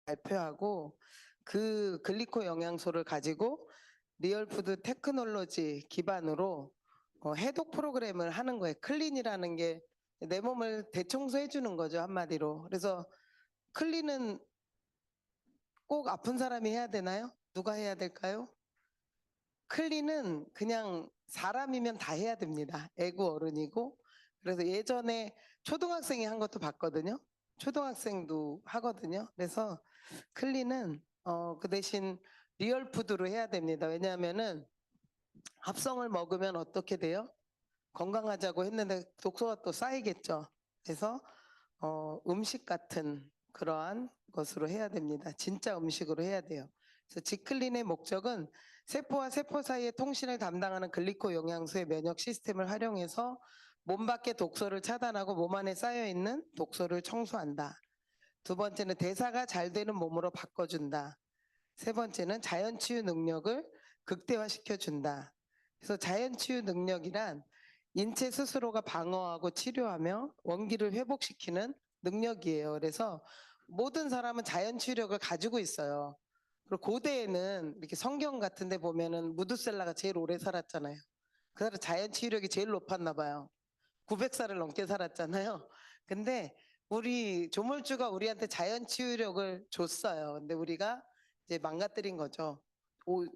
발표하고 그 글리코 영양소를 가지고 리얼푸드 테크놀로지 기반으로 해독 프로그램을 하는 거예요. 클린이라는 게 내 몸을 대청소해 주는 거죠, 한마디로. 그래서 클린은 꼭 아픈 사람이 해야 되나요? 누가 해야 될까요? 클린은 그냥 사람이면 다 해야 됩니다. 애고 어른이고. 그래서 예전에 초등학생이 한 것도 봤거든요. 초등학생도 하거든요. 그래서 클린은 그 대신 리얼푸드로 해야 됩니다. 왜냐하면은 합성을 먹으면 어떻게 돼요? 건강하자고 했는데 독소가 또 쌓이겠죠. 그래서 음식 같은 그러한 것으로 해야 됩니다. 진짜 음식으로 해야 돼요. 그래서 지클린의 목적은 세포와 세포 사이의 통신을 담당하는 글리코 영양소의 면역 시스템을 활용해서 몸 밖의 독소를 차단하고 몸 안에 쌓여 있는 독소를 청소한다. 두 번째는 대사가 잘 되는 몸으로 바꿔준다. 세 번째는 자연 치유 능력을 극대화시켜 준다. 그래서 자연 치유 능력이란 인체 스스로가 방어하고 치료하며 원기를 회복시키는 능력이에요. 그래서 모든 사람은 자연 치유력을 가지고 있어요. 그리고 고대에는 이렇게 성경 같은 데 보면은 무드셀라가 제일 오래 살았잖아요. 그 사람 자연 치유력이 제일 높았나 봐요. 900살을 넘게 살았잖아요. 근데 우리 조물주가 우리한테 자연 치유력을 줬어요. 근데 우리가 이제 망가뜨린 거죠.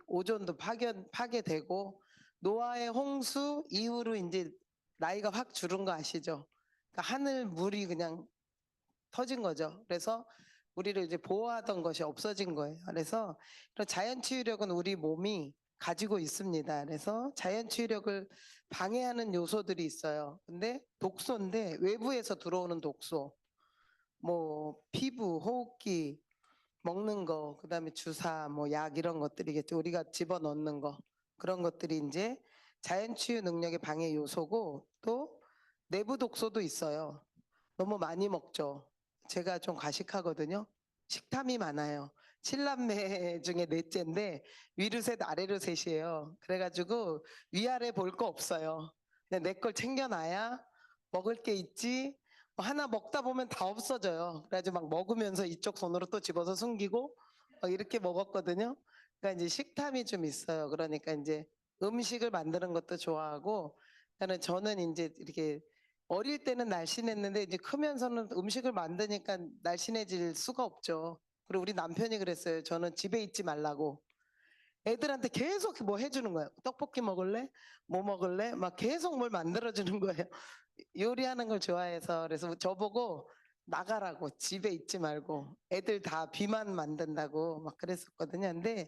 오존도 파괴되고 노아의 홍수 이후로 이제 나이가 확 줄은 거 아시죠? 그러니까 하늘 물이 그냥 터진 거죠. 그래서 우리를 이제 보호하던 것이 없어진 거예요. 그래서 이런 자연 치유력은 우리 몸이 가지고 있습니다. 그래서 자연 치유력을 방해하는 요소들이 있어요. 근데 독소인데 외부에서 들어오는 독소, 뭐 피부, 호흡기, 먹는 거, 그다음에 주사, 뭐 약 이런 것들이겠죠. 우리가 집어넣는 거 그런 것들이 이제 자연 치유 능력의 방해 요소고 또 내부 독소도 있어요. 너무 많이 먹죠. 제가 좀 과식하거든요. 식탐이 많아요. 7남매 중에 넷째인데 위로 셋 아래로 셋이에요. 그래가지고 위아래 볼 거 없어요. 내 걸 챙겨놔야 먹을 게 있지. 뭐 하나 먹다 보면 다 없어져요. 그래가지고 막 먹으면서 이쪽 손으로 또 집어서 숨기고 막 이렇게 먹었거든요. 그러니까 이제 식탐이 좀 있어요. 그러니까 이제 음식을 만드는 것도 좋아하고 저는 이제 이렇게 어릴 때는 날씬했는데 이제 크면서는 음식을 만드니까 날씬해질 수가 없죠. 그리고 우리 남편이 그랬어요. 저는 집에 있지 말라고. 애들한테 계속 뭐 해주는 거예요. 떡볶이 먹을래? 뭐 먹을래? 막 계속 뭘 만들어주는 거예요. 요리하는 걸 좋아해서. 그래서 저보고 나가라고. 집에 있지 말고. 애들 다 비만 만든다고 막 그랬었거든요. 근데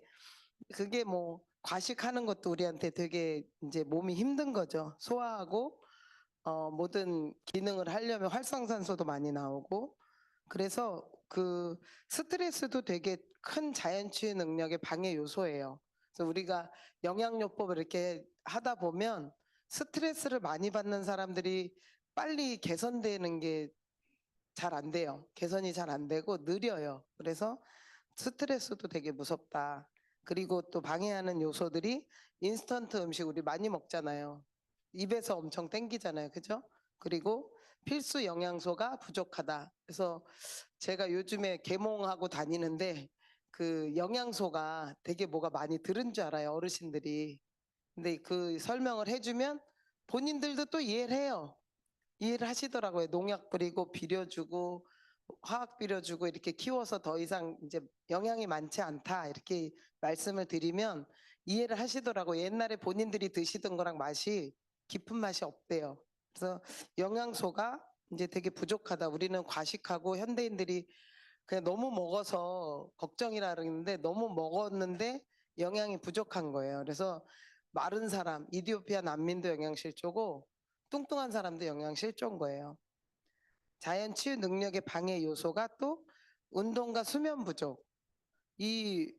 그게 뭐 과식하는 것도 우리한테 되게 이제 몸이 힘든 거죠. 소화하고 모든 기능을 하려면 활성산소도 많이 나오고 그래서 그 스트레스도 되게 큰 자연치유 능력의 방해 요소예요. 그래서 우리가 영양요법을 이렇게 하다 보면 스트레스를 많이 받는 사람들이 빨리 개선되는 게 잘 안 돼요. 개선이 잘 안 되고 느려요. 그래서 스트레스도 되게 무섭다. 그리고 또 방해하는 요소들이 인스턴트 음식 우리 많이 먹잖아요. 입에서 엄청 땡기잖아요. 그죠? 그리고 필수 영양소가 부족하다. 그래서 제가 요즘에 계몽하고 다니는데 그 영양소가 되게 뭐가 많이 들은 줄 알아요. 어르신들이. 근데 그 설명을 해주면 본인들도 또 이해를 해요. 이해를 하시더라고요. 농약 뿌리고 비료 주고 화학 비료 주고 이렇게 키워서 더 이상 이제 영양이 많지 않다 이렇게 말씀을 드리면 이해를 하시더라고요. 옛날에 본인들이 드시던 거랑 맛이 깊은 맛이 없대요. 그래서 영양소가 이제 되게 부족하다. 우리는 과식하고 현대인들이 그냥 너무 먹어서 걱정이라 그러는데 너무 먹었는데 영양이 부족한 거예요. 그래서 마른 사람, 이디오피아 난민도 영양실조고 뚱뚱한 사람도 영양실조인 거예요. 자연 치유 능력의 방해 요소가 또 운동과 수면 부족. 이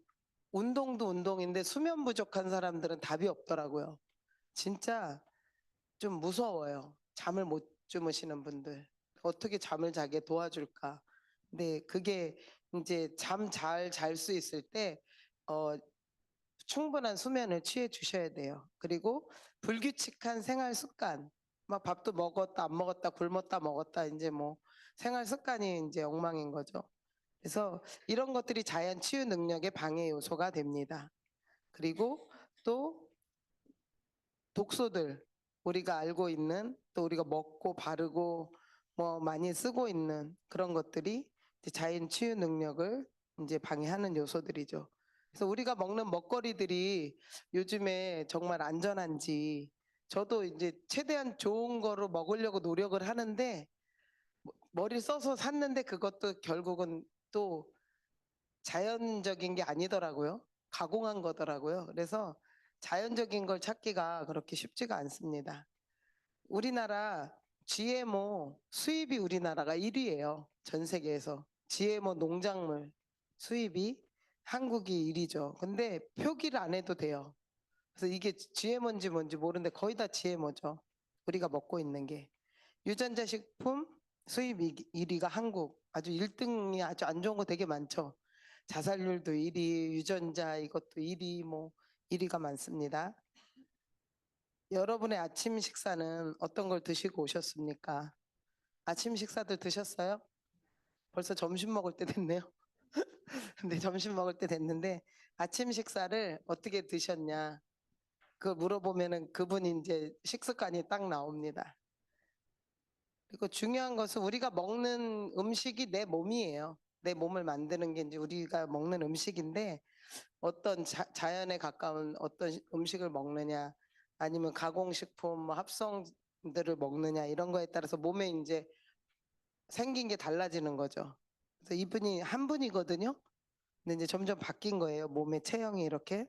운동도 운동인데 수면 부족한 사람들은 답이 없더라고요. 진짜 좀 무서워요. 잠을 못 주무시는 분들. 어떻게 잠을 자게 도와줄까? 근데 그게 이제 잠 잘 잘 수 있을 때 어, 충분한 수면을 취해 주셔야 돼요. 그리고 불규칙한 생활 습관. 막 밥도 먹었다 안 먹었다 굶었다 먹었다 이제 뭐 생활 습관이 이제 엉망인 거죠. 그래서 이런 것들이 자연 치유 능력의 방해 요소가 됩니다. 그리고 또 독소들, 우리가 알고 있는, 또 우리가 먹고 바르고 뭐 많이 쓰고 있는 그런 것들이 이제 자연 치유 능력을 이제 방해하는 요소들이죠. 그래서 우리가 먹는 먹거리들이 요즘에 정말 안전한지, 저도 이제 최대한 좋은 거로 먹으려고 노력을 하는데 머리 써서 샀는데 그것도 결국은 또 자연적인 게 아니더라고요. 가공한 거더라고요. 그래서 자연적인 걸 찾기가 그렇게 쉽지가 않습니다. 우리나라 GMO 수입이 우리나라가 1위예요. 전 세계에서. GMO 농작물 수입이 한국이 1위죠. 근데 표기를 안 해도 돼요. 그래서 이게 GMO인지 뭔지 모르는데 거의 다 GMO죠. 우리가 먹고 있는 게. 유전자 식품 수입 1위가 한국. 아주 1등이 아주 안 좋은 거 되게 많죠. 자살률도 1위, 유전자 이것도 1위, 뭐 1위가 많습니다. 여러분의 아침 식사는 어떤 걸 드시고 오셨습니까? 아침 식사들 드셨어요? 벌써 점심 먹을 때 됐네요. 근데 점심 먹을 때 됐는데 아침 식사를 어떻게 드셨냐? 그걸 물어보면은 그분이 이제 식습관이 딱 나옵니다. 그리고 중요한 것은 우리가 먹는 음식이 내 몸이에요. 내 몸을 만드는 게 이제 우리가 먹는 음식인데 어떤 자연에 가까운 어떤 음식을 먹느냐 아니면 가공식품 뭐 합성들을 먹느냐 이런 거에 따라서 몸에 이제 생긴 게 달라지는 거죠. 그래서 이분이 한 분이거든요. 근데 이제 점점 바뀐 거예요. 몸의 체형이 이렇게.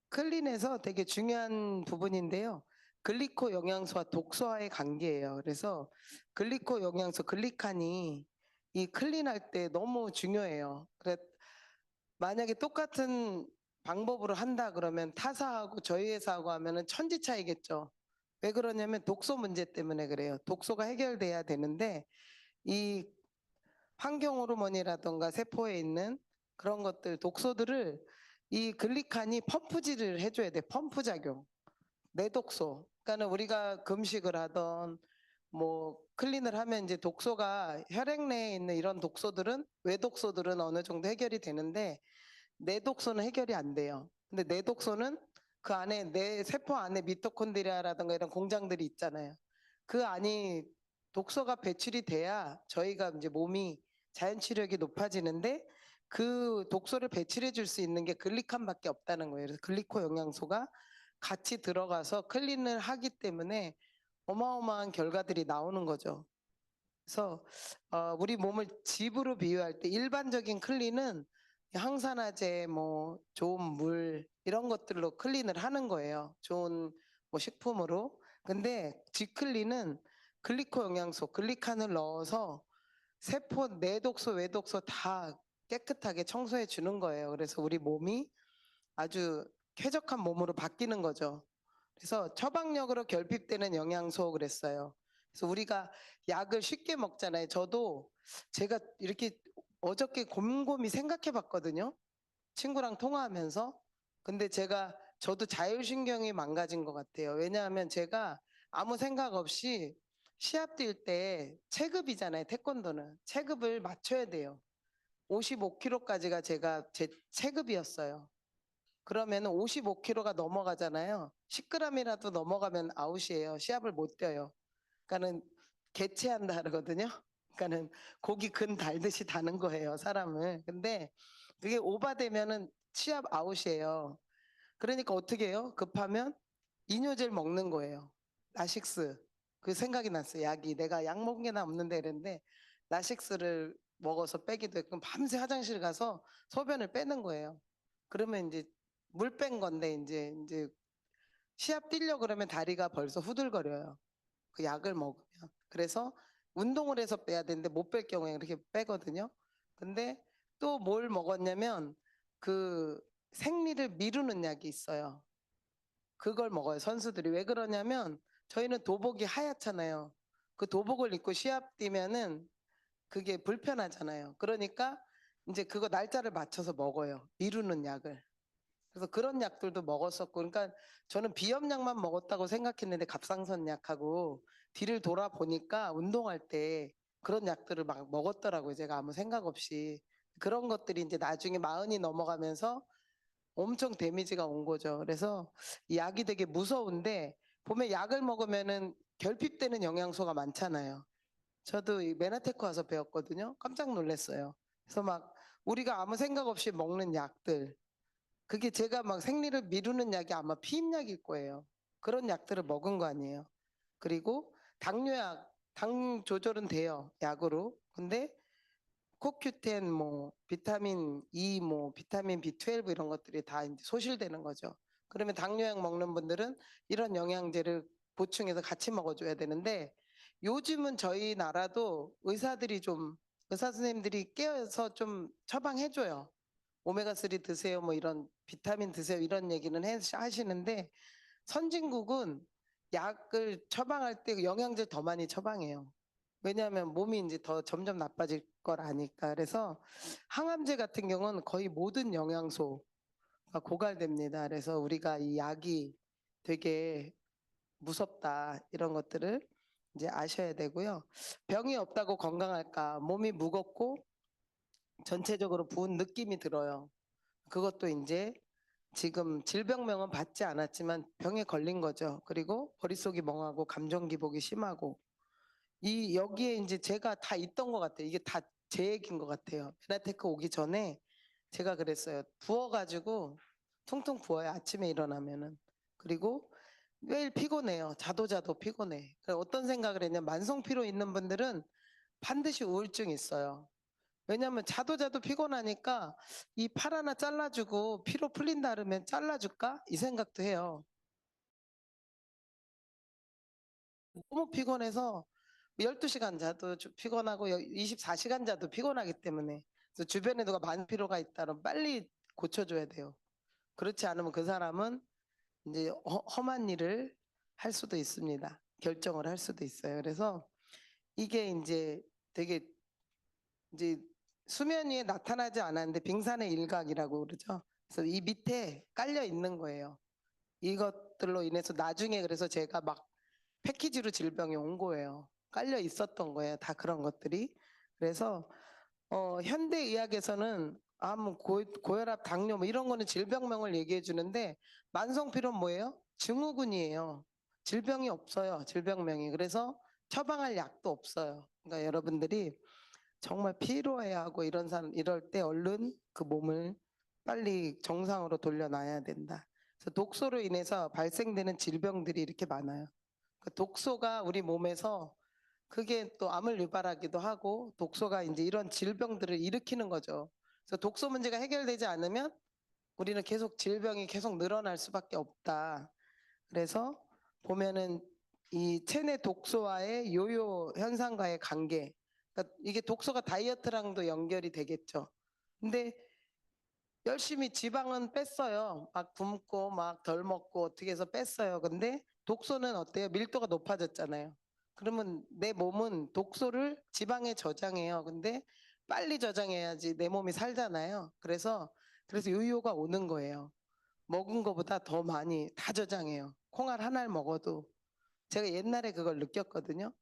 클린에서 되게 중요한 부분인데요. 글리코 영양소와 독소와의 관계예요. 그래서 글리코 영양소, 글리칸이 이 클린할 때 너무 중요해요. 그래 만약에 똑같은 방법으로 한다 그러면 타사하고 저희 회사하고 하면은 천지 차이겠죠. 왜 그러냐면 독소 문제 때문에 그래요. 독소가 해결돼야 되는데 이 환경 호르몬이라던가 세포에 있는 그런 것들 독소들을 이 글리칸이 펌프질을 해줘야 돼. 펌프 작용. 내독소. 그러니까는 우리가 금식을 하던 뭐 클린을 하면 이제 독소가 혈액 내에 있는 이런 독소들은 외독소들은 어느 정도 해결이 되는데 내독소는 해결이 안 돼요. 근데 내독소는 그 안에 내 세포 안에 미토콘드리아라든가 이런 공장들이 있잖아요. 그 안이 독소가 배출이 돼야 저희가 이제 몸이 자연 치력이 높아지는데 그 독소를 배출해 줄 수 있는 게 글리칸밖에 없다는 거예요. 그래서 글리코 영양소가 같이 들어가서 클린을 하기 때문에 어마어마한 결과들이 나오는 거죠. 그래서 우리 몸을 집으로 비유할 때 일반적인 클린은 항산화제, 뭐 좋은 물 이런 것들로 클린을 하는 거예요. 좋은 뭐 식품으로. 근데 집클린은 글리코 영양소, 글리칸을 넣어서 세포 내독소, 외독소 다 깨끗하게 청소해 주는 거예요. 그래서 우리 몸이 아주 쾌적한 몸으로 바뀌는 거죠. 그래서 처방약으로 결핍되는 영양소 그랬어요. 그래서 우리가 약을 쉽게 먹잖아요. 저도 제가 이렇게 어저께 곰곰이 생각해 봤거든요. 친구랑 통화하면서. 근데 저도 자율신경이 망가진 것 같아요. 왜냐하면 제가 아무 생각 없이 시합 뛸 때 체급이잖아요. 태권도는. 체급을 맞춰야 돼요. 55kg까지가 제 체급이었어요. 그러면 55kg가 넘어가잖아요. 10g이라도 넘어가면 아웃이에요. 시합을 못 뛰어요. 그러니까는 개체한다 그러거든요. 그러니까는 고기 근 달듯이 다는 거예요, 사람을. 근데 그게 오바되면은 시합 아웃이에요. 그러니까 어떻게 해요? 급하면 이뇨제를 먹는 거예요. 라식스. 그 생각이 났어요. 약이. 내가 약 먹은 게 나 없는데 이랬는데 라식스를 먹어서 빼기도 했고 밤새 화장실 가서 소변을 빼는 거예요. 그러면 이제 물 뺀 건데 이제 시합 뛰려 그러면 다리가 벌써 후들거려요. 그 약을 먹으면. 그래서 운동을 해서 빼야 되는데 못 뺄 경우에 그렇게 빼거든요. 근데 또 뭘 먹었냐면 그 생리를 미루는 약이 있어요. 그걸 먹어요. 선수들이. 왜 그러냐면 저희는 도복이 하얗잖아요. 그 도복을 입고 시합 뛰면은 그게 불편하잖아요. 그러니까 이제 그거 날짜를 맞춰서 먹어요. 미루는 약을. 그래서 그런 약들도 먹었었고, 그러니까 저는 비염약만 먹었다고 생각했는데 갑상선 약하고 뒤를 돌아보니까 운동할 때 그런 약들을 막 먹었더라고요. 제가 아무 생각 없이. 그런 것들이 이제 나중에 마흔이 넘어가면서 엄청 데미지가 온 거죠. 그래서 이 약이 되게 무서운데 보면 약을 먹으면은 결핍되는 영양소가 많잖아요. 저도 이 메나테크 와서 배웠거든요. 깜짝 놀랐어요. 그래서 막 우리가 아무 생각 없이 먹는 약들, 그게 제가 막 생리를 미루는 약이 아마 피임약일 거예요. 그런 약들을 먹은 거 아니에요. 그리고 당뇨약, 당 조절은 돼요. 약으로. 근데 코큐텐, 뭐 비타민 E, 뭐 비타민 B12 이런 것들이 다 이제 소실되는 거죠. 그러면 당뇨약 먹는 분들은 이런 영양제를 보충해서 같이 먹어줘야 되는데 요즘은 저희 나라도 의사들이 좀 의사 선생님들이 깨어서 좀 처방해줘요. 오메가3 드세요, 뭐 이런 비타민 드세요 이런 얘기는 하시는데 선진국은 약을 처방할 때 영양제 더 많이 처방해요. 왜냐하면 몸이 이제 더 점점 나빠질 걸 아니까. 그래서 항암제 같은 경우는 거의 모든 영양소가 고갈됩니다. 그래서 우리가 이 약이 되게 무섭다 이런 것들을 이제 아셔야 되고요. 병이 없다고 건강할까? 몸이 무겁고 전체적으로 부은 느낌이 들어요. 그것도 이제 지금 질병명은 받지 않았지만 병에 걸린 거죠. 그리고 머릿속이 멍하고 감정 기복이 심하고 이 여기에 이제 제가 다 있던 것 같아요. 이게 다 제 얘기인 것 같아요. 베나테크 오기 전에 제가 그랬어요. 부어가지고 퉁퉁 부어요. 아침에 일어나면은. 그리고 매일 피곤해요. 자도 피곤해. 어떤 생각을 했냐면 만성 피로 있는 분들은 반드시 우울증이 있어요. 왜냐하면 자도 피곤하니까 이 팔 하나 잘라주고 피로 풀린다 그러면 잘라줄까? 이 생각도 해요. 너무 피곤해서 12시간 자도 피곤하고 24시간 자도 피곤하기 때문에 그래서 주변에 누가 많은 피로가 있다면 빨리 고쳐줘야 돼요. 그렇지 않으면 그 사람은 이제 험한 일을 할 수도 있습니다. 결정을 할 수도 있어요. 그래서 이게 이제 되게 이제 수면 위에 나타나지 않았는데 빙산의 일각이라고 그러죠. 그래서 이 밑에 깔려 있는 거예요. 이것들로 인해서 나중에 그래서 제가 막 패키지로 질병이 온 거예요. 깔려 있었던 거예요. 다 그런 것들이. 그래서 현대 의학에서는 뭐 고혈압, 당뇨 뭐 이런 거는 질병명을 얘기해 주는데 만성 피로는 뭐예요? 증후군이에요. 질병이 없어요. 질병명이. 그래서 처방할 약도 없어요. 그러니까 여러분들이 정말 피로해하고 이런 사람 이럴 때 얼른 그 몸을 빨리 정상으로 돌려놔야 된다. 그래서 독소로 인해서 발생되는 질병들이 이렇게 많아요. 그 독소가 우리 몸에서 그게 또 암을 유발하기도 하고 독소가 이제 이런 질병들을 일으키는 거죠. 그래서 독소 문제가 해결되지 않으면 우리는 계속 질병이 계속 늘어날 수밖에 없다. 그래서 보면은 이 체내 독소와의 요요 현상과의 관계, 그러니까 이게 독소가 다이어트랑도 연결이 되겠죠. 근데 열심히 지방은 뺐어요. 막 굶고 막 덜 먹고 어떻게 해서 뺐어요. 근데 독소는 어때요? 밀도가 높아졌잖아요. 그러면 내 몸은 독소를 지방에 저장해요. 근데 빨리 저장해야지 내 몸이 살잖아요. 그래서 요요가 오는 거예요. 먹은 거보다 더 많이 다 저장해요. 콩알 하나를 먹어도 제가 옛날에 그걸 느꼈거든요.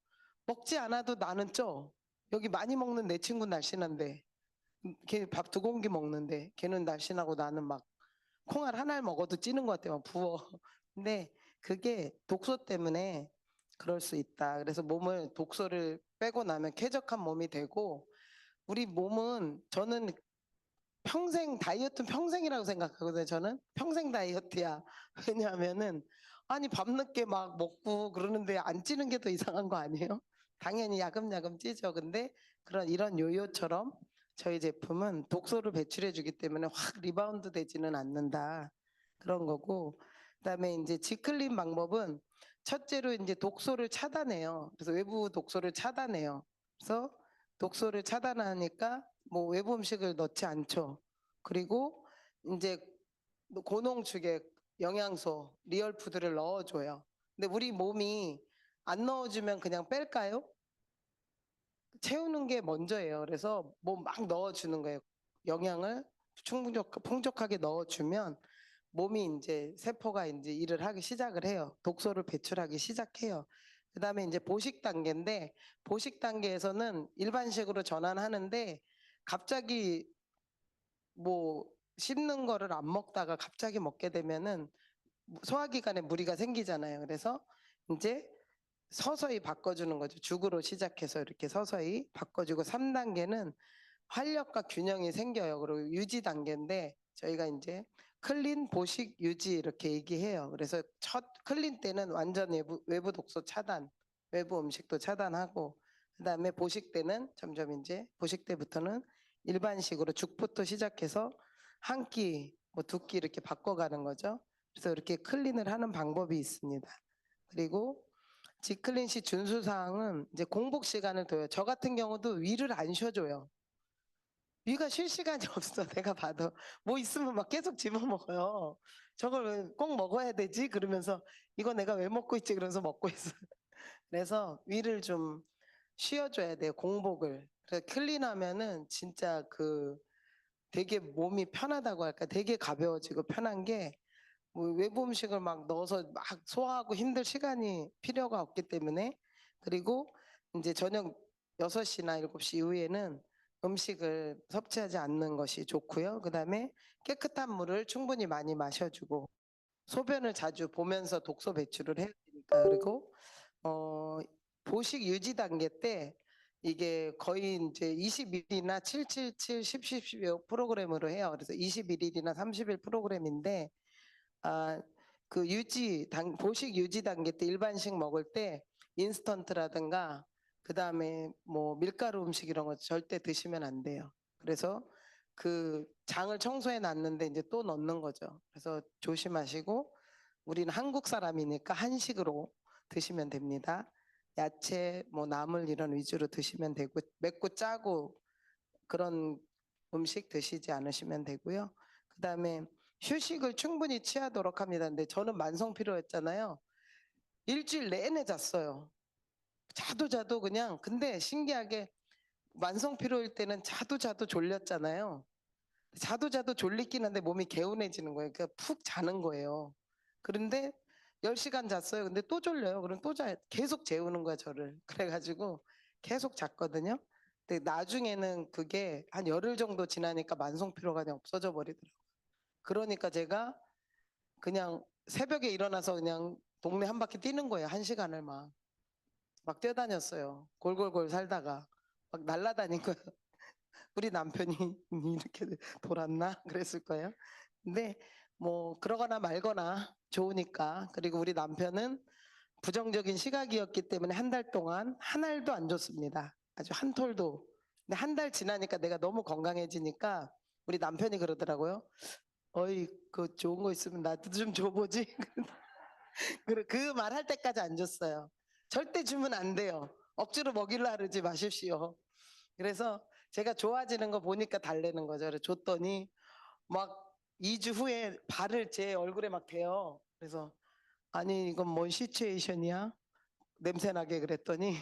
먹지 않아도 나는 쪄. 여기 많이 먹는 내 친구 날씬한데 걔 밥 2공기 먹는데 걔는 날씬하고 나는 막 콩알 하나를 먹어도 찌는 것 같아요. 막 부어. 근데 그게 독소 때문에 그럴 수 있다. 그래서 몸을 독소를 빼고 나면 쾌적한 몸이 되고 우리 몸은 저는 평생 다이어트는 평생이라고 생각하거든요. 저는 평생 다이어트야. 왜냐하면은 아니 밤늦게 막 먹고 그러는데 안 찌는 게 더 이상한 거 아니에요? 당연히 야금야금 찌죠. 근데 이런 요요처럼 저희 제품은 독소를 배출해 주기 때문에 확 리바운드 되지는 않는다. 그런 거고 그다음에 이제 지클린 방법은 첫째로 이제 독소를 차단해요. 그래서 외부 독소를 차단해요. 그래서 독소를 차단하니까 뭐 외부 음식을 넣지 않죠. 그리고 이제 고농축의 영양소, 리얼푸드를 넣어줘요. 근데 우리 몸이 안 넣어주면 그냥 뺄까요? 채우는 게 먼저예요. 그래서 뭐 막 넣어주는 거예요. 영양을 풍족하게 넣어주면 몸이 이제 세포가 이제 일을 하기 시작을 해요. 독소를 배출하기 시작해요. 그다음에 이제 보식 단계인데 보식 단계에서는 일반식으로 전환하는데 갑자기 뭐 씹는 거를 안 먹다가 갑자기 먹게 되면은 소화기관에 무리가 생기잖아요. 그래서 이제 서서히 바꿔주는 거죠. 죽으로 시작해서 이렇게 서서히 바꿔주고 3단계는 활력과 균형이 생겨요. 그리고 유지 단계인데 저희가 이제 클린, 보식, 유지 이렇게 얘기해요. 그래서 첫 클린 때는 완전 외부 독소 차단, 외부 음식도 차단하고 그다음에 보식 때는 점점 이제 보식 때부터는 일반식으로 죽부터 시작해서 한 끼, 뭐 두 끼 이렇게 바꿔가는 거죠. 그래서 이렇게 클린을 하는 방법이 있습니다. 그리고 지클린 시 준수 사항은 이제 공복 시간을 둬요. 저 같은 경우도 위를 안 쉬어줘요. 위가 쉴 시간이 없어. 내가 봐도 뭐 있으면 막 계속 집어 먹어요. 저걸 왜 꼭 먹어야 되지? 그러면서 이거 내가 왜 먹고 있지? 그러면서 먹고 있어. 그래서 위를 좀 쉬어줘야 돼요. 공복을. 그래서 클린하면은 진짜 그 되게 몸이 편하다고 할까? 되게 가벼워지고 편한 게 뭐 외부 음식을 막 넣어서 막 소화하고 힘들 시간이 필요가 없기 때문에 그리고 이제 저녁 6시나 7시 이후에는 음식을 섭취하지 않는 것이 좋고요. 그다음에 깨끗한 물을 충분히 많이 마셔주고 소변을 자주 보면서 독소 배출을 해야 되니까 그리고 보식 유지 단계 때 이게 거의 이제 21일이나 777, 10, 10, 10 프로그램으로 해요. 그래서 21일이나 30일 프로그램인데 그 보식 유지 단계 때 일반식 먹을 때 인스턴트라든가 그 다음에 뭐 밀가루 음식 이런 거 절대 드시면 안 돼요. 그래서 그 장을 청소해 놨는데 이제 또 넣는 거죠. 그래서 조심하시고 우리는 한국 사람이니까 한식으로 드시면 됩니다. 야채, 뭐 나물 이런 위주로 드시면 되고 맵고 짜고 그런 음식 드시지 않으시면 되고요. 그다음에 휴식을 충분히 취하도록 합니다. 근데 저는 만성 피로였잖아요. 일주일 내내 잤어요. 자도 그냥 근데 신기하게 만성 피로일 때는 자도 졸렸잖아요. 자도 졸리긴 한데 몸이 개운해지는 거예요. 그러니까 푹 자는 거예요. 그런데 10시간 잤어요. 근데 또 졸려요. 그럼 또 계속 재우는 거야, 저를. 그래가지고 계속 잤거든요. 근데 나중에는 그게 한 열흘 정도 지나니까 만성 피로가 그냥 없어져 버리더라고요. 그러니까 제가 그냥 새벽에 일어나서 그냥 동네 한 바퀴 뛰는 거예요. 1시간을 막 뛰어다녔어요. 골골골 살다가 막 날아다닌 거예요. 우리 남편이 이렇게 돌았나 그랬을 거예요. 근데 뭐 그러거나 말거나 좋으니까 그리고 우리 남편은 부정적인 시각이었기 때문에 한 달 동안 한 알도 안 줬습니다. 아주 한 톨도. 근데 한 달 지나니까 내가 너무 건강해지니까 우리 남편이 그러더라고요. 어이 그 좋은 거 있으면 나도 좀 줘보지. 그 말 할 때까지 안 줬어요. 절대 주면 안 돼요. 억지로 먹이려 하지 마십시오. 그래서 제가 좋아지는 거 보니까 달래는 거죠. 그래서 줬더니 막 2주 후에 발을 제 얼굴에 막 대요. 그래서 아니 이건 뭔 시츄에이션이야? 냄새나게 그랬더니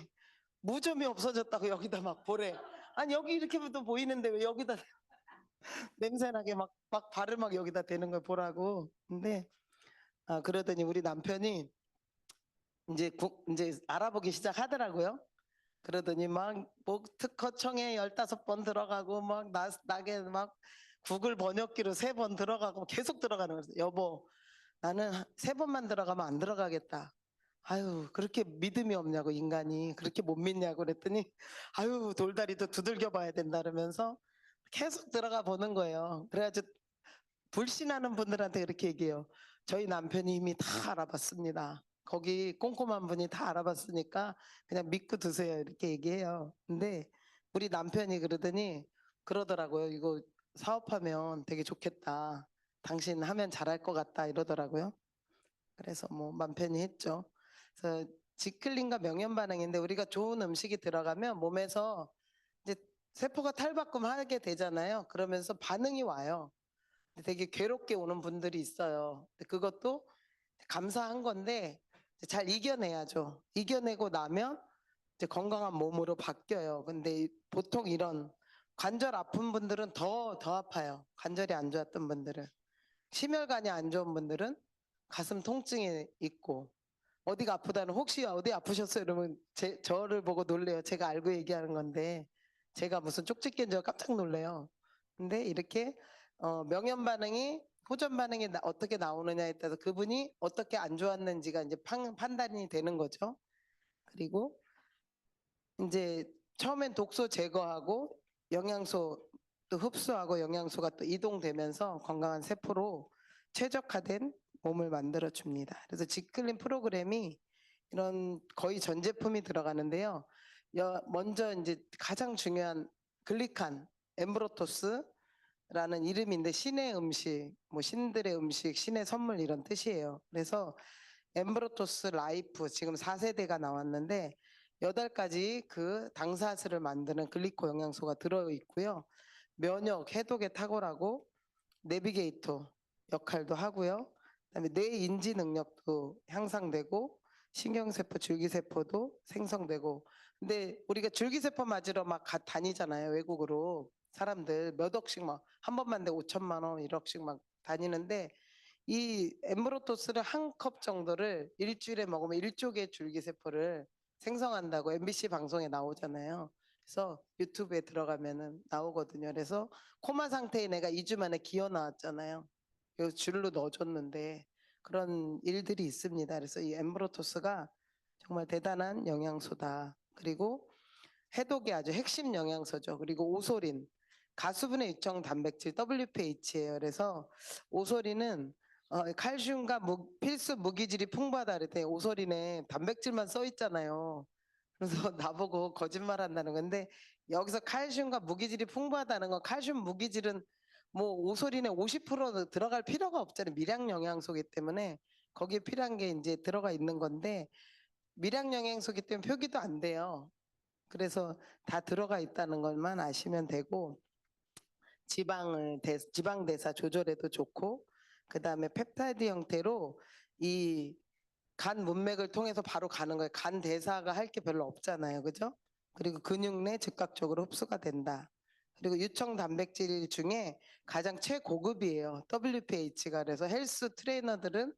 무좀이 없어졌다고 여기다 막 보래. 아니 여기 이렇게부터 보이는데 왜 여기다 냄새나게 막 발을 막 여기다 대는 걸 보라고. 근데 그러더니 우리 남편이 이제 알아보기 시작하더라고요. 그러더니 뭐 특허청에 15번 들어가고 막 나게 막 구글 번역기로 3번 들어가고 계속 들어가는 거예요. 여보 나는 3번만 들어가면 안 들어가겠다. 아유 그렇게 믿음이 없냐고 인간이 그렇게 못 믿냐고 그랬더니 아유 돌다리도 두들겨 봐야 된다 그러면서 계속 들어가 보는 거예요. 그래가지고 불신하는 분들한테 그렇게 얘기해요. 저희 남편이 이미 다 알아봤습니다. 거기 꼼꼼한 분이 다 알아봤으니까 그냥 믿고 드세요. 이렇게 얘기해요. 근데 우리 남편이 그러더라고요. 이거 사업하면 되게 좋겠다. 당신 하면 잘할 것 같다 이러더라고요. 그래서 뭐 맘 편히 했죠. 그래서 지클린과 명현 반응인데 우리가 좋은 음식이 들어가면 몸에서 이제 세포가 탈바꿈하게 되잖아요. 그러면서 반응이 와요. 되게 괴롭게 오는 분들이 있어요. 그것도 감사한 건데 잘 이겨내야죠. 이겨내고 나면 이제 건강한 몸으로 바뀌어요. 근데 보통 이런 관절 아픈 분들은 더 아파요. 관절이 안 좋았던 분들은. 심혈관이 안 좋은 분들은 가슴 통증이 있고 어디가 아프다는 혹시 어디 아프셨어요? 이러면 저를 보고 놀래요. 제가 알고 얘기하는 건데 제가 무슨 쪽집게인 줄 깜짝 놀래요. 근데 이렇게 명현 반응이 호전 반응이 어떻게 나오느냐에 따라서 그분이 어떻게 안 좋았는지가 이제 판단이 되는 거죠. 그리고 이제 처음엔 독소 제거하고 영양소 또 흡수하고 영양소가 또 이동되면서 건강한 세포로 최적화된 몸을 만들어 줍니다. 그래서 지클린 프로그램이 이런 거의 전 제품이 들어가는데요. 먼저 이제 가장 중요한 글리칸, 엠브로토스라는 이름인데 신의 음식, 뭐 신들의 음식, 신의 선물 이런 뜻이에요. 그래서 엠브로토스 라이프 지금 4세대가 나왔는데 8가지 그 당사슬을 만드는 글리코 영양소가 들어있고요. 면역, 해독에 탁월하고 내비게이터 역할도 하고요. 그다음에 뇌 인지 능력도 향상되고 신경세포, 줄기세포도 생성되고. 근데 우리가 줄기세포 맞으러 막 다니잖아요. 외국으로 사람들 몇 억씩 막 한 번만 내 5천만 원, 1억씩 막 다니는데 이 엠브로토스를 한 컵 정도를 일주일에 먹으면 1조 개의 줄기세포를 생성한다고 MBC 방송에 나오잖아요. 그래서 유튜브에 들어가면은 나오거든요. 그래서 코마 상태인 애가 2주 만에 기어 나왔잖아요. 그래서 줄로 넣어줬는데 그런 일들이 있습니다. 그래서 이 엠브로토스가 정말 대단한 영양소다. 그리고 해독의 아주 핵심 영양소죠. 그리고 오소린, 가수분해 유청 단백질 WPH예요. 그래서 오소린은 칼슘과 필수 무기질이 풍부하다 그랬더니 오소린에 단백질만 써 있잖아요. 그래서 나보고 거짓말 한다는 건데 여기서 칼슘과 무기질이 풍부하다는 건 칼슘 무기질은 뭐 오소린에 50% 들어갈 필요가 없잖아요. 미량 영양소이기 때문에 거기에 필요한 게 이제 들어가 있는 건데 미량 영양소이기 때문에 표기도 안 돼요. 그래서 다 들어가 있다는 것만 아시면 되고 지방 대사 조절에도 좋고 그다음에 펩타이드 형태로 이 간 문맥을 통해서 바로 가는 거예요. 간 대사가 할 게 별로 없잖아요. 그죠? 그리고 근육 내 즉각적으로 흡수가 된다. 그리고 유청 단백질 중에 가장 최고급이에요. WPH가. 그래서 헬스 트레이너들은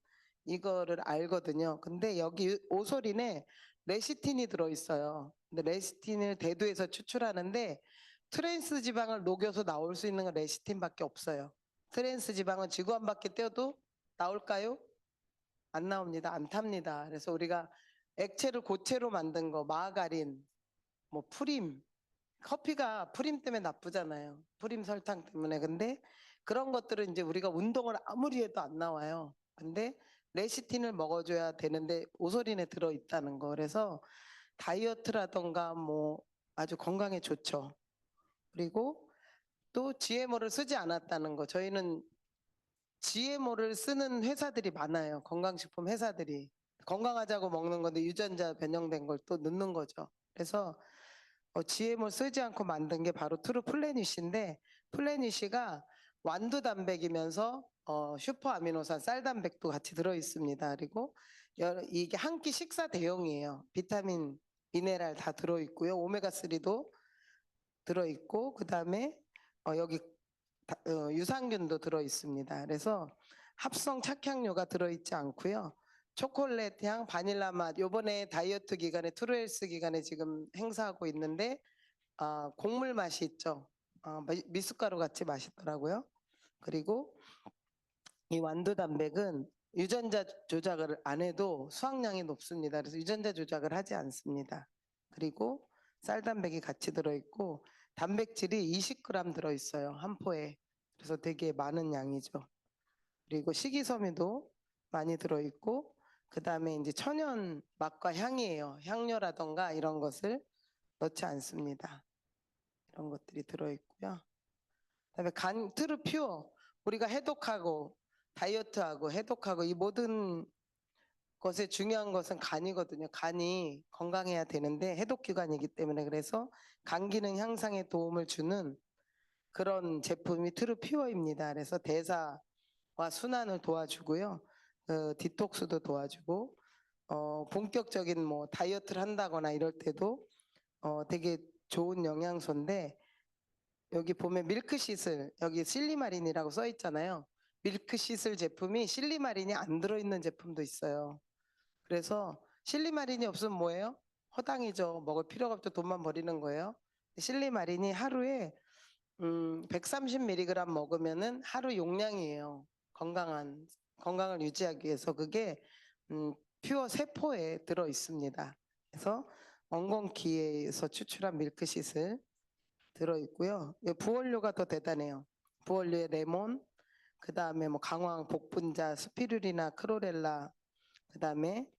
이거를 알거든요. 근데 여기 오소린에 레시틴이 들어있어요. 근데 레시틴을 대두해서 추출하는데 트랜스 지방을 녹여서 나올 수 있는 건 레시틴밖에 없어요. 트랜스 지방은 지구 한 바퀴 떼어도 나올까요? 안 나옵니다. 안 탑니다. 그래서 우리가 액체를 고체로 만든 거, 마가린, 뭐 프림, 커피가 프림 때문에 나쁘잖아요. 프림 설탕 때문에. 근데 그런 것들은 이제 우리가 운동을 아무리 해도 안 나와요. 근데 레시틴을 먹어줘야 되는데 오소린에 들어있다는 거. 그래서 다이어트라던가 뭐 아주 건강에 좋죠. 그리고 또 GMO를 쓰지 않았다는 거. 저희는 GMO를 쓰는 회사들이 많아요. 건강식품 회사들이. 건강하자고 먹는 건데 유전자 변형된 걸 또 넣는 거죠. 그래서 GMO 쓰지 않고 만든 게 바로 트루 플래닛인데 플래닛이가 완두 단백이면서 슈퍼 아미노산 쌀 단백도 같이 들어 있습니다. 그리고 이게 한 끼 식사 대용이에요. 비타민, 미네랄 다 들어 있고요. 오메가3도 들어 있고 그다음에 여기 유산균도 들어 있습니다. 그래서 합성 착향료가 들어 있지 않고요. 초콜릿 향, 바닐라 맛. 요번에 다이어트 기간에 트루헬스 기간에 지금 행사하고 있는데 곡물 맛이 있죠. 미숫가루 같이 맛있더라고요. 그리고 이 완두 단백은 유전자 조작을 안 해도 수확량이 높습니다. 그래서 유전자 조작을 하지 않습니다. 그리고 쌀 단백이 같이 들어있고 단백질이 20g 들어있어요. 한 포에. 그래서 되게 많은 양이죠. 그리고 식이섬유도 많이 들어있고 그 다음에 이제 천연 맛과 향이에요. 향료라던가 이런 것을 넣지 않습니다. 이런 것들이 들어있고요. 그다음에 간 트루 퓨어 우리가 해독하고 다이어트하고 해독하고 이 모든 것에 중요한 것은 간이거든요. 간이 건강해야 되는데 해독기관이기 때문에 그래서 간 기능 향상에 도움을 주는 그런 제품이 트루 퓨어입니다. 그래서 대사와 순환을 도와주고요. 디톡스도 도와주고 본격적인 뭐 다이어트를 한다거나 이럴 때도 되게 좋은 영양소인데 여기 보면 밀크시슬 여기 실리마린이라고 써 있잖아요. 밀크시슬 제품이 실리마린이 안 들어있는 제품도 있어요. 그래서 실리마린이 없으면 뭐예요? 허당이죠. 먹을 필요가 없죠. 돈만 버리는 거예요. 실리마린이 하루에 130mg 먹으면은 하루 용량이에요. 건강을 유지하기 위해서 그게 퓨어 세포에 들어 있습니다. 그래서 엉겅퀴에서 추출한 밀크시슬 들어 있고요. 부원료가 더 대단해요. 부원료에 레몬, 그 다음에 뭐 강황, 복분자, 스피루리나, 크로렐라, 그 다음에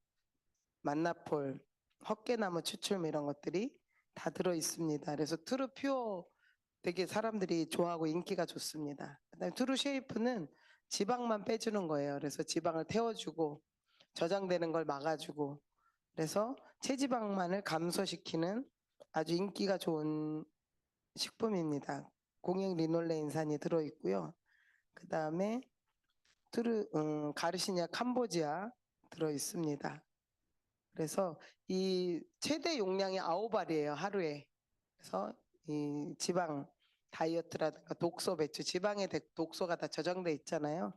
만나폴, 헛개나무 추출물 이런 것들이 다 들어 있습니다. 그래서 트루 퓨어 되게 사람들이 좋아하고 인기가 좋습니다. 그다음에 트루 쉐이프는 지방만 빼주는 거예요. 그래서 지방을 태워주고 저장되는 걸 막아주고 그래서 체지방만을 감소시키는 아주 인기가 좋은 식품입니다. 공용 리놀레인산이 들어있고요. 그 다음에 가르시니아 캄보지아 들어있습니다. 그래서 이 최대 용량이 9알이에요 하루에. 그래서 이 지방 다이어트라든가 독소 배출, 지방의 독소가 다 저장돼 있잖아요.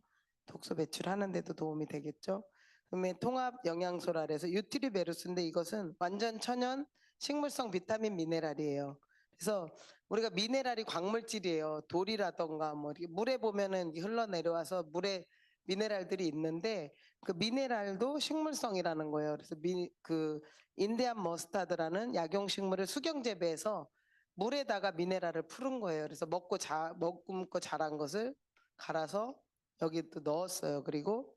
독소 배출하는 데도 도움이 되겠죠. 그다음에 통합 영양소라 해서 유티리베루스인데 이것은 완전 천연 식물성 비타민 미네랄이에요. 그래서 우리가 미네랄이 광물질이에요. 돌이라던가 뭐 이렇게 물에 보면은 흘러내려와서 물에 미네랄들이 있는데 그 미네랄도 식물성이라는 거예요. 그래서 그 인디안 머스타드라는 약용식물을 수경 재배해서 물에다가 미네랄을 푸른 거예요. 그래서 먹고 자란 것을 갈아서 여기 또 넣었어요. 그리고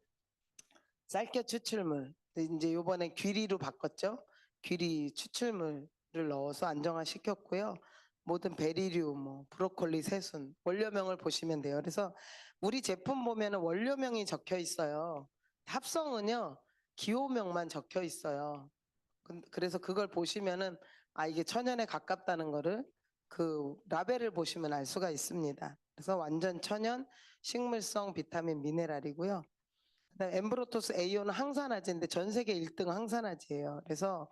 쌀겨 추출물 이제 요번에 귀리로 바꿨죠. 귀리 추출물을 넣어서 안정화시켰고요. 모든 베리류, 뭐 브로콜리, 새순 원료명을 보시면 돼요. 그래서 우리 제품 보면은 원료명이 적혀 있어요. 합성은요 기호명만 적혀 있어요. 그래서 그걸 보시면은 아 이게 천연에 가깝다는 거를 그 라벨을 보시면 알 수가 있습니다. 그래서 완전 천연 식물성 비타민 미네랄이고요. 그다음 엠브로토스 A호는 항산화제인데 전 세계 1등 항산화제예요. 그래서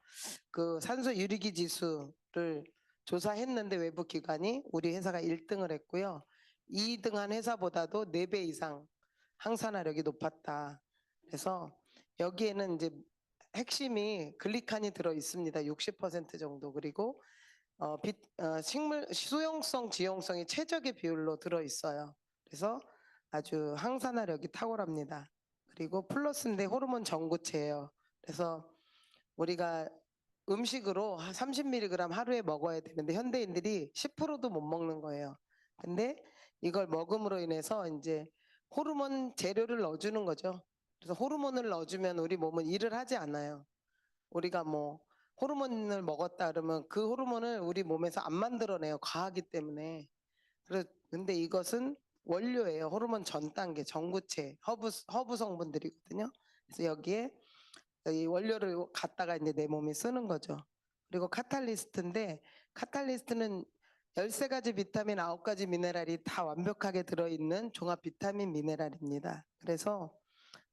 그 산소 유리기 지수를 조사했는데 외부 기관이 우리 회사가 1등을 했고요. 2등한 회사보다도 4배 이상 항산화력이 높았다. 그래서 여기에는 이제 핵심이 글리칸이 들어 있습니다. 60% 정도. 그리고 식물 수용성, 지용성이 최적의 비율로 들어 있어요. 그래서 아주 항산화력이 탁월합니다. 그리고 플러스인데 호르몬 전구체예요. 그래서 우리가 음식으로 30mg 하루에 먹어야 되는데 현대인들이 10%도 못 먹는 거예요. 근데 이걸 먹음으로 인해서 이제 호르몬 재료를 넣어주는 거죠. 그래서 호르몬을 넣어주면 우리 몸은 일을 하지 않아요. 우리가 뭐 호르몬을 먹었다 그러면 그 호르몬을 우리 몸에서 안 만들어내요. 과하기 때문에. 근데 이것은 원료예요. 호르몬 전 단계, 전구체, 허브 성분들이거든요. 그래서 여기에 이 원료를 갖다가 이제 내 몸에 쓰는 거죠. 그리고 카탈리스트인데 카탈리스트는 13가지 비타민, 9가지 미네랄이 다 완벽하게 들어있는 종합 비타민 미네랄입니다. 그래서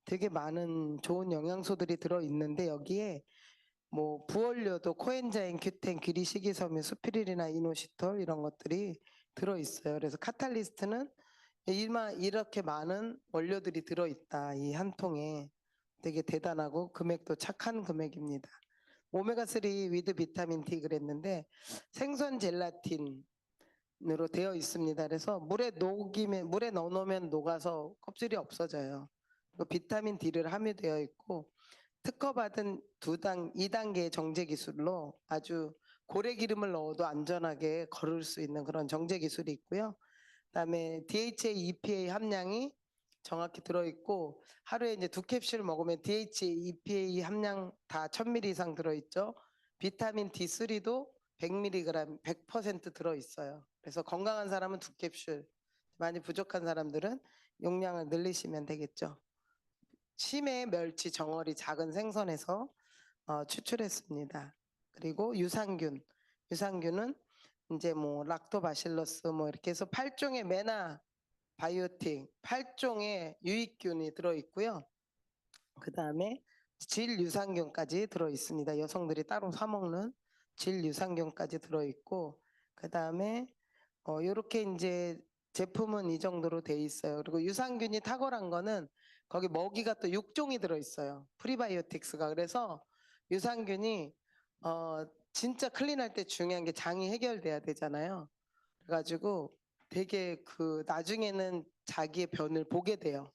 되게 많은 좋은 영양소들이 들어있는데 여기에 뭐 부원료도 코엔자임, 큐텐, 귀리식이섬유, 수피릴이나 이노시톨 이런 것들이 들어있어요. 그래서 카탈리스트는 이렇게 많은 원료들이 들어있다. 이 한 통에 되게 대단하고 금액도 착한 금액입니다. 오메가3 위드 비타민 D 그랬는데 생선 젤라틴으로 되어 있습니다. 그래서 물에 넣어놓으면 녹아서 껍질이 없어져요. 비타민 D를 함유되어 있고 특허받은 2단계 정제 기술로 아주 고래 기름을 넣어도 안전하게 거를 수 있는 그런 정제 기술이 있고요. 그다음에 DHA, EPA 함량이 정확히 들어있고 하루에 이제 2캡슐 먹으면 DHA, EPA 함량 다 1000ml 이상 들어있죠. 비타민 D3도 100mg, 100% 들어있어요. 그래서 건강한 사람은 2캡슐, 많이 부족한 사람들은 용량을 늘리시면 되겠죠. 심해, 멸치, 정어리, 작은 생선에서 추출했습니다. 그리고 유산균은 이제 뭐 락토바실러스 뭐 이렇게 해서 8종의 메나 바이오틱 8종의 유익균이 들어 있고요. 그 다음에 질 유산균까지 들어 있습니다. 여성들이 따로 사 먹는 질 유산균까지 들어 있고 그 다음에 이렇게 이제 제품은 이 정도로 돼 있어요. 그리고 유산균이 탁월한 거는 거기 먹이가 또 6종이 들어있어요. 프리바이오틱스가. 그래서 유산균이 진짜 클린할 때 중요한 게 장이 해결돼야 되잖아요. 그래가지고 되게 나중에는 자기의 변을 보게 돼요.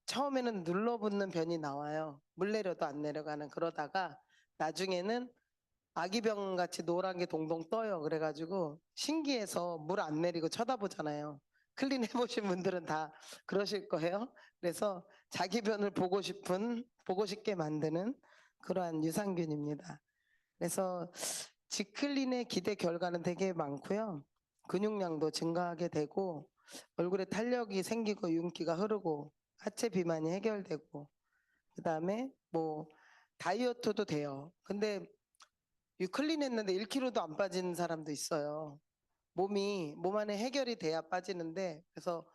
처음에는 눌러붙는 변이 나와요. 물 내려도 안 내려가는. 그러다가 나중에는 아기병 같이 노란 게 동동 떠요. 그래가지고 신기해서 물 안 내리고 쳐다보잖아요. 클린 해보신 분들은 다 그러실 거예요. 그래서 자기 변을 보고 싶게 만드는 그러한 유산균입니다. 그래서 지클린의 기대 결과는 되게 많고요. 근육량도 증가하게 되고 얼굴에 탄력이 생기고 윤기가 흐르고 하체 비만이 해결되고 그다음에 뭐 다이어트도 돼요. 근데 클린 했는데 1kg도 안 빠지는 사람도 있어요. 몸 안에 해결이 돼야 빠지는데 그래서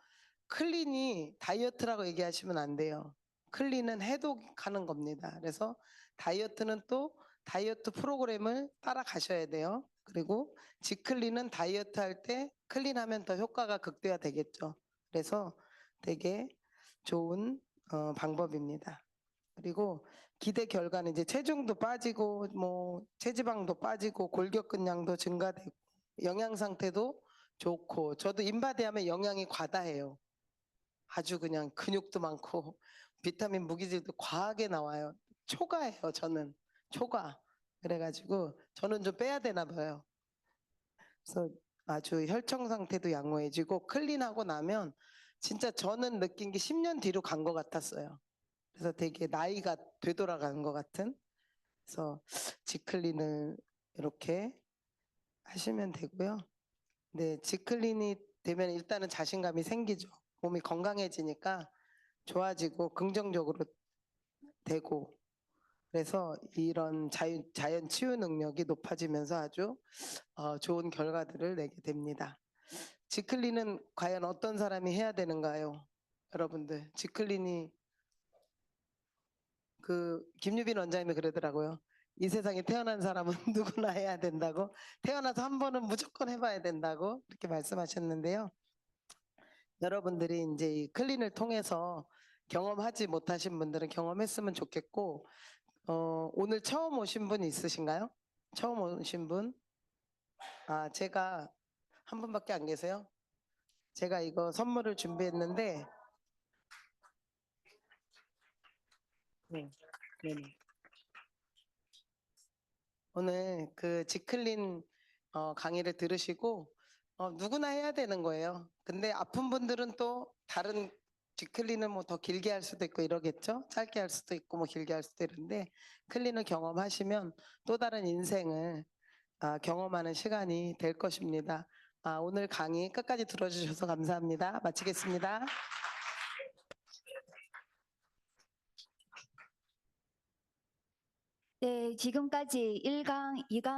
클린이 다이어트라고 얘기하시면 안 돼요. 클린은 해독하는 겁니다. 그래서 다이어트는 또 다이어트 프로그램을 따라가셔야 돼요. 그리고 지클린은 다이어트 할 때 클린하면 더 효과가 극대화되겠죠. 그래서 되게 좋은 방법입니다. 그리고 기대 결과는 이제 체중도 빠지고 뭐 체지방도 빠지고 골격근량도 증가되고 영양 상태도 좋고 저도 인바디 하면 영양이 과다해요. 아주 그냥 근육도 많고 비타민 무기질도 과하게 나와요. 초과해요. 저는 초과. 그래가지고 저는 좀 빼야 되나 봐요. 그래서 아주 혈청 상태도 양호해지고 클린하고 나면 진짜 저는 느낀 게 10년 뒤로 간 것 같았어요. 그래서 되게 나이가 되돌아가는 것 같은. 그래서 지클린을 이렇게 하시면 되고요. 네, 지클린이 되면 일단은 자신감이 생기죠. 몸이 건강해지니까 좋아지고 긍정적으로 되고 그래서 이런 자연 치유 능력이 높아지면서 아주 좋은 결과들을 내게 됩니다. 지클린은 과연 어떤 사람이 해야 되는가요? 여러분들 지클린이 김유빈 원장님이 그러더라고요. 이 세상에 태어난 사람은 누구나 해야 된다고 태어나서 한 번은 무조건 해봐야 된다고 그렇게 말씀하셨는데요. 여러분들이 이제 이 클린을 통해서 경험하지 못하신 분들은 경험했으면 좋겠고 오늘 처음 오신 분 있으신가요? 처음 오신 분? 제가 한 분밖에 안 계세요? 제가 이거 선물을 준비했는데 네. 네네. 오늘 지클린 강의를 들으시고 누구나 해야 되는 거예요. 근데 아픈 분들은 또 다른 지클린을 뭐 더 길게 할 수도 있고 이러겠죠. 짧게 할 수도 있고 뭐 길게 할 수도 있는데 클린을 경험하시면 또 다른 인생을 경험하는 시간이 될 것입니다. 오늘 강의 끝까지 들어주셔서 감사합니다. 마치겠습니다. 네, 지금까지 1강, 2강